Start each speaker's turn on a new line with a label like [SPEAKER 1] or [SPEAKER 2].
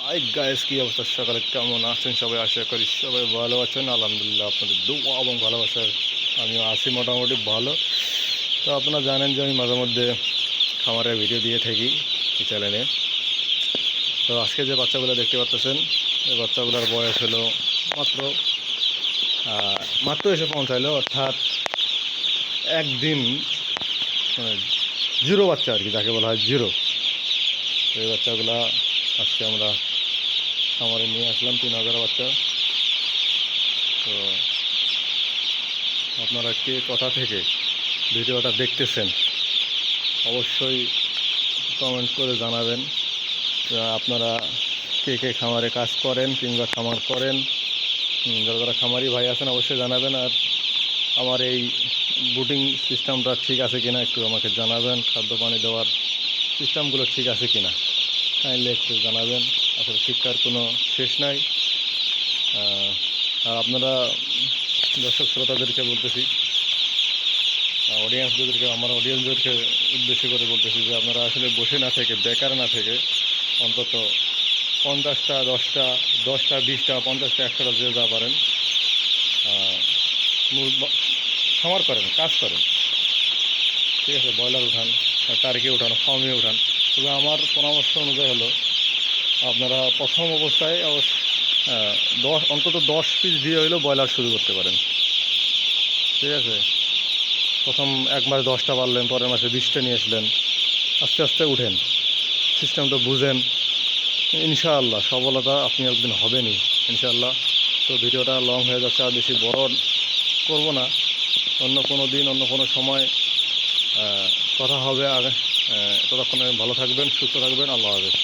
[SPEAKER 1] Hi guys, কি অবস্থা? সকালে কেমন আছেন সবাই? আশা করি সবাই ভালো আছেন। আলহামদুলিল্লাহ, আপনাদের দোয়া এবং ভালোবাসার আমিও আছি মোটামুটি ভালো। তো আপনারা জানেন যে আমি মাঝে মধ্যে খামারের ভিডিও দিয়ে থাকি এই চ্যানেলে। তো আজকে যে বাচ্চাগুলো দেখতে পাচ্ছেন, এই বাচ্চাগুলোর বয়স হলো মাত্র মাত্র এসে পৌঁছাইলো, অর্থাৎ একদিন, মানে জিরো বাচ্চা আর কি, যাকে বলা হয় জিরো। তো এই বাচ্চাগুলা আজকে আমরা খামারে নিয়ে আসলাম, 3,000 বাচ্চা। তো আপনারা কে কোথা থেকে ভিডিওটা দেখতেছেন অবশ্যই কমেন্ট করে জানাবেন। আপনারা কে কে খামারে কাজ করেন কিংবা খামার করেন, যারা যারা খামারি ভাই আছেন অবশ্যই জানাবেন। আর আমার এই বুটিং সিস্টেমটা ঠিক আছে কিনা একটু আমাকে জানাবেন। খাদ্য পানি দেওয়ার সিস্টেমগুলো ঠিক আছে কিনা কাইন্ডলি একটু জানাবেন। আসলে শিক্ষার কোনো শেষ নাই। আর আপনারা দর্শক শ্রোতাদেরকে বলতেছি, আমার অডিয়েন্সদেরকে উদ্দেশ্য করে বলতেছি যে আপনারা আসলে বসে না থেকে, বেকার না থেকে, অন্তত 50টা, 10টা, 20টা, 50টা, 100টা যে যা পারেন খামার করেন, কাজ করেন। ঠিক আছে, ব্রয়লার উঠান, টার্কি উঠান, ফার্মে উঠান। তবে আমার পরামর্শ অনুযায়ী হলো আপনারা প্রথম অবস্থায় অন্তত 10 পিস দিয়ে হইলেও ব্রয়লার শুরু করতে পারেন। ঠিক আছে, প্রথম 1 মাস 10টা পারলেন, পরের মাসে 20টা নিয়ে আসলেন, আস্তে আস্তে উঠেন, সিস্টেমটা বুঝেন। ইনশাআল্লাহ সফলতা আপনি একদিন হবেনই ইনশাআল্লাহ। তো ভিডিওটা লং হয়ে যাচ্ছে, আর বেশি বড় করব না। অন্য কোনো দিন, অন্য কোনো সময় কথা হবে। আর ততক্ষণে ভালো থাকবেন, সুস্থ থাকবেন। আল্লাহ হাফেজ।